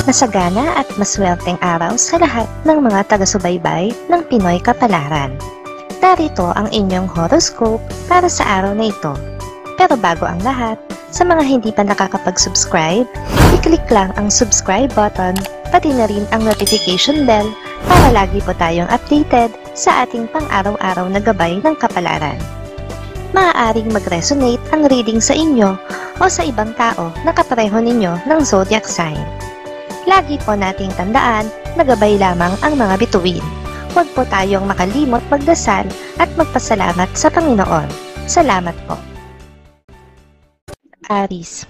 Masagana at maswerteng araw sa lahat ng mga taga-subaybay ng Pinoy Kapalaran. Narito ang inyong horoscope para sa araw na ito. Pero bago ang lahat, sa mga hindi pa nakakapag-subscribe, i-click lang ang subscribe button, pati na rin ang notification bell para lagi po tayong updated sa ating pang-araw-araw na gabay ng kapalaran. Maaaring mag-resonate ang reading sa inyo o sa ibang tao na kapareho ninyo ng zodiac sign. Lagi po nating tandaan na gabay lamang ang mga bituin. Huwag po tayong makalimot magdasal at magpasalamat sa Panginoon. Salamat po. Aries,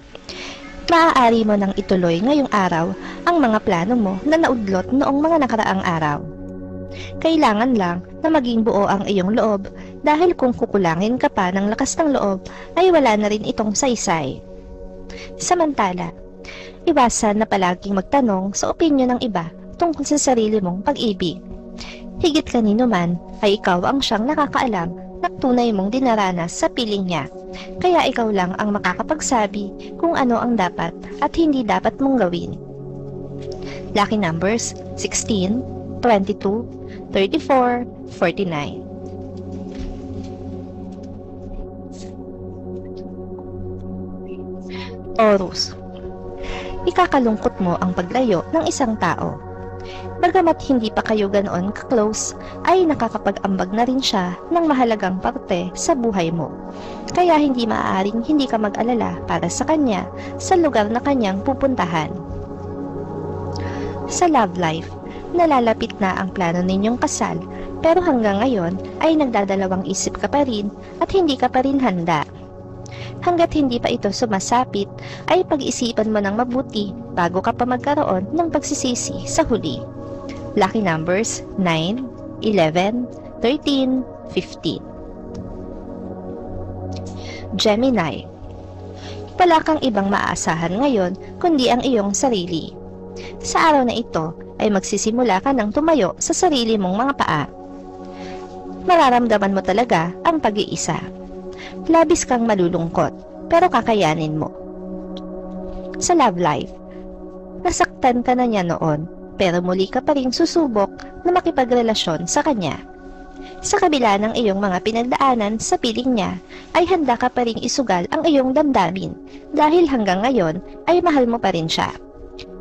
maaari mo nang ituloy ngayong araw ang mga plano mo na naudlot noong mga nakaraang araw. Kailangan lang na maging buo ang iyong loob dahil kung kukulangin ka pa ng lakas ng loob ay wala na rin itong saysay. Samantala, iwasan na palaging magtanong sa opinyon ng iba tungkol sa sarili mong pag-ibig. Higit kanino man ay ikaw ang siyang nakakaalam ng tunay mong dinaranas sa piling niya. Kaya ikaw lang ang makakapagsabi kung ano ang dapat at hindi dapat mong gawin. Lucky numbers 16, 22, 34, 49. Taurus, ikakalungkot mo ang paglayo ng isang tao. Bagamat hindi pa kayo ganoon ka-close, ay nakakapag-ambag na rin siya ng mahalagang parte sa buhay mo. Kaya hindi maaaring hindi ka mag-alala para sa kanya sa lugar na kanyang pupuntahan. Sa love life, nalalapit na ang plano ninyong kasal, pero hanggang ngayon ay nagdadalawang isip ka pa rin at hindi ka pa rin handa. Hanggat hindi pa ito sumasapit, ay pag-isipan mo ng mabuti bago ka pa magkaroon ng pagsisisi sa huli. Lucky numbers 9, 11, 13, 15. Gemini, wala kang ibang maaasahan ngayon kundi ang iyong sarili. Sa araw na ito ay magsisimula ka ng tumayo sa sarili mong mga paa. Mararamdaman mo talaga ang pag-iisa. Labis kang malulungkot, pero kakayanin mo. Sa love life, nasaktan ka na niya noon, pero muli ka pa rin susubok na makipagrelasyon sa kanya. Sa kabila ng iyong mga pinagdaanan sa piling niya, ay handa ka pa rin isugal ang iyong damdamin dahil hanggang ngayon ay mahal mo pa rin siya.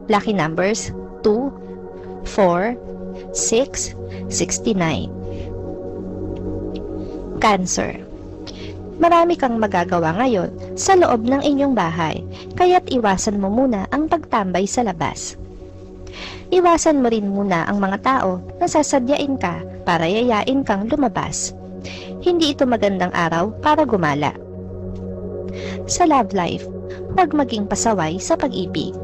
Lucky numbers 2, 4, 6, 69. Cancer, marami kang magagawa ngayon sa loob ng inyong bahay, kaya't iwasan mo muna ang pagtambay sa labas. Iwasan mo rin muna ang mga tao na sasadyain ka para yayain kang lumabas. Hindi ito magandang araw para gumala. Sa love life, huwag maging pasaway sa pag-ibig.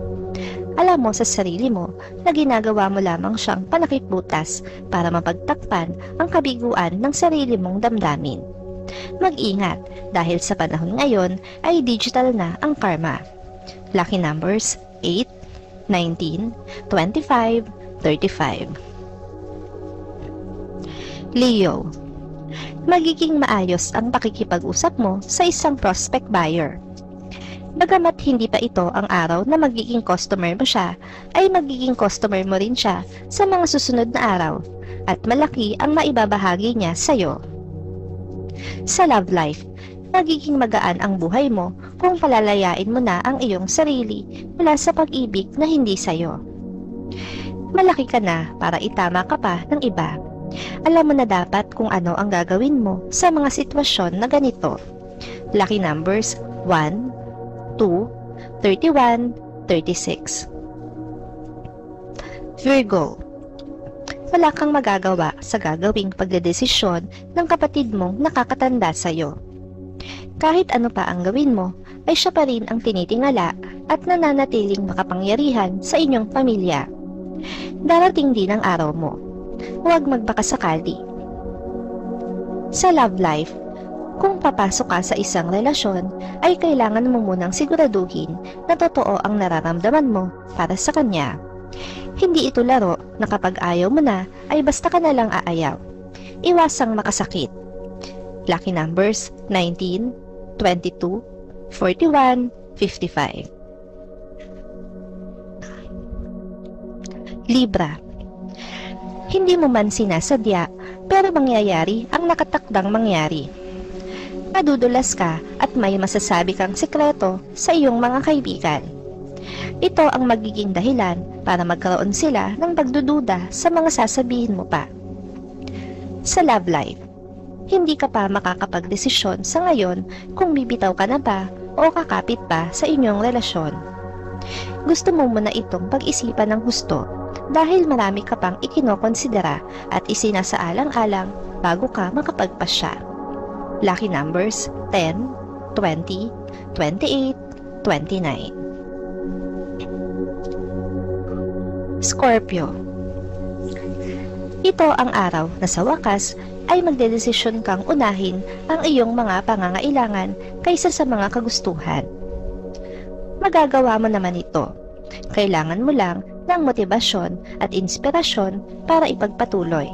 Alam mo sa sarili mo na ginagawa mo lamang siyang panakiputas para mapagtakpan ang kabiguan ng sarili mong damdamin. Mag-ingat dahil sa panahon ngayon ay digital na ang karma. Lucky numbers 8, 19, 25, 35. Leo, magiging maayos ang pakikipag-usap mo sa isang prospect buyer. Bagamat hindi pa ito ang araw na magiging customer mo siya, ay magiging customer mo rin siya sa mga susunod na araw at malaki ang maibabahagi niya sa'yo. Sa love life, magiging magaan ang buhay mo kung palalayain mo na ang iyong sarili mula sa pag-ibig na hindi sa'yo. Malaki ka na para itama ka pa ng iba. Alam mo na dapat kung ano ang gagawin mo sa mga sitwasyon na ganito. Lucky numbers 1, 2, 31, 36. Virgo, wala kang magagawa sa gagawing pagdedesisyon ng kapatid mong nakakatanda sa'yo. Kahit ano pa ang gawin mo, ay siya pa rin ang tinitingala at nananatiling makapangyarihan sa inyong pamilya. Darating din ang araw mo. Huwag magbakasakali. Sa love life, kung papasok ka sa isang relasyon, ay kailangan mo munang siguraduhin na totoo ang nararamdaman mo para sa kanya. Hindi ito laro na kapag ayaw mo na, ay basta ka na lang aayaw. Iwasang makasakit. Lucky numbers 19, 22, 41, 55. Libra. Hindi mo man sinasadya, pero mangyayari ang nakatakdang mangyari. Madudulas ka at may masasabi kang sikreto sa iyong mga kaibigan. Ito ang magiging dahilan para magkaroon sila ng pagdududa sa mga sasabihin mo pa. Sa love life, hindi ka pa makakapagdesisyon sa ngayon kung bibitaw ka na ba o kakapit pa sa inyong relasyon. Gusto mo muna itong pag-isipan ng husto dahil marami ka pang ikinokonsidera at isinasaalang-alang bago ka makapagpasya. Lucky numbers 10, 20, 28, 29. Scorpio. Ito ang araw na sa wakas ay magdedesisyon kang unahin ang iyong mga pangangailangan kaysa sa mga kagustuhan. Magagawa mo naman ito. Kailangan mo lang ng motibasyon at inspirasyon para ipagpatuloy.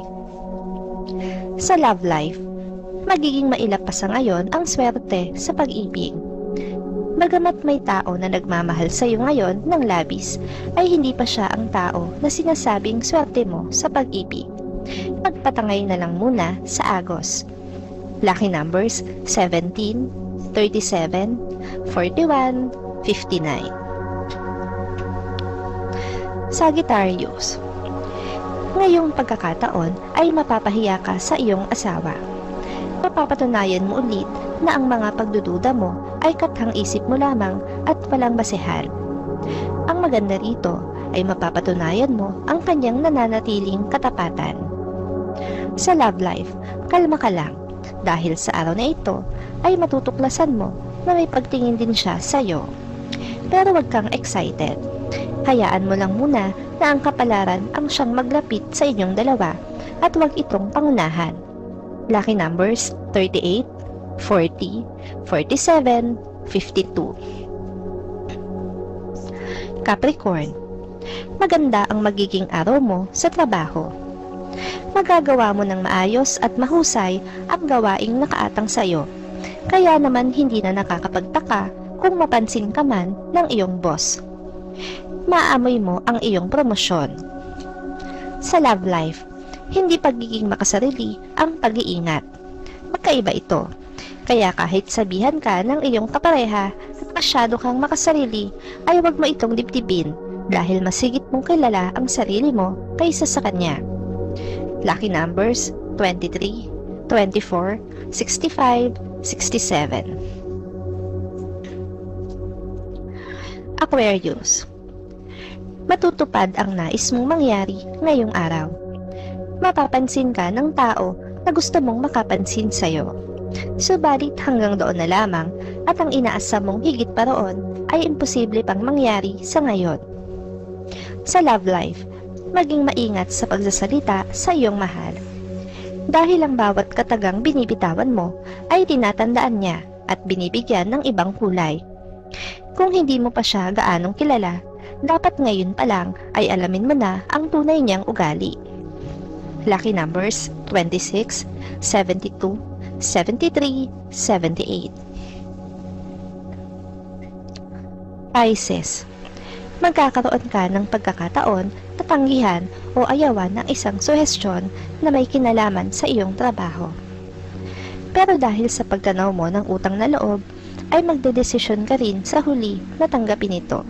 Sa love life, magiging mailap pa sa ngayon ang swerte sa pag-ibig. Bagamat may tao na nagmamahal sa iyo ngayon ng labis, ay hindi pa siya ang tao na sinasabing swerte mo sa pag-ibig. Magpatangay na lang muna sa Agos. Lucky numbers 17, 37, 41, 59. Sagittarius. Ngayong pagkakataon ay mapapahiya ka sa iyong asawa. Mapapatunayan mo ulit na ang mga pagdududa mo ay kathang-isip mo lamang at walang basehan. Ang maganda rito ay mapapatunayan mo ang kanyang nananatiling katapatan. Sa love life, kalma ka lang dahil sa araw na ito ay matutuklasan mo na may pagtingin din siya sa iyo. Pero wag kang excited. Hayaan mo lang muna na ang kapalaran ang siyang maglapit sa inyong dalawa at wag itong pangunahan. Lucky numbers 38, 40, 47, 52. Capricorn. Maganda ang magiging araw mo sa trabaho. Magagawa mo ng maayos at mahusay ang gawaing nakaatang sa iyo. Kaya naman hindi na nakakapagtaka kung mapansin ka man ng iyong boss. Maamoy mo ang iyong promosyon. Sa love life, hindi pagiging makasarili ang pag-iingat. Magkaiba ito. Kaya kahit sabihan ka ng iyong kapareha at masyado kang makasarili, ay wag mo itong dibdibin dahil masigit mong kilala ang sarili mo kaysa sa kanya. Lucky numbers 23, 24, 65, 67. Aquarius. Matutupad ang nais mong mangyari ngayong araw. Mapapansin ka ng tao na gusto mong makapansin sa'yo. Subalit hanggang doon na lamang at ang inaasam mong higit pa roon ay imposible pang mangyari sa ngayon. Sa love life, maging maingat sa pagsasalita sa iyong mahal. Dahil ang bawat katagang binibitawan mo ay tinatandaan niya at binibigyan ng ibang kulay. Kung hindi mo pa siya gaanong kilala, dapat ngayon pa lang ay alamin mo na ang tunay niyang ugali. Lucky numbers 26, 72, 73, 78. Pisces. Magkakaroon ka ng pagkakataon na tanggihan o ayawan ng isang suhestyon na may kinalaman sa iyong trabaho. Pero dahil sa pagtanaw mo ng utang na loob, ay magdedesisyon ka rin sa huli na tanggapin ito.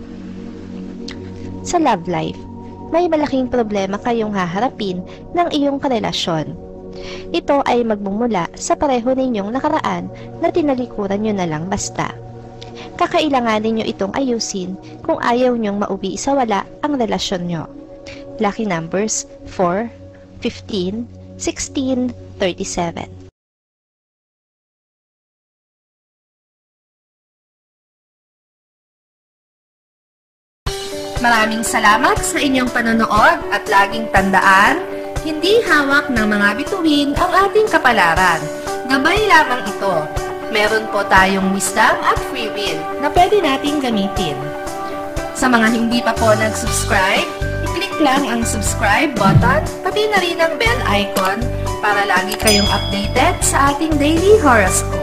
Sa love life, may malaking problema kayong haharapin ng iyong karelasyon. Ito ay magmumula sa pareho ninyong nakaraan na tinalikuran nyo na lang basta. Kakailanganin nyo itong ayusin kung ayaw nyong mauwi sa wala ang relasyon nyo. Lucky numbers 4, 15, 16, 37. Maraming salamat sa inyong panonood at laging tandaan, hindi hawak ng mga bituin ang ating kapalaran. Gabay lamang ito. Meron po tayong wisdom at free will na pwede nating gamitin. Sa mga hindi pa po nag-subscribe, i-click lang ang subscribe button, pati na rin ang bell icon para lagi kayong updated sa ating daily horoscope.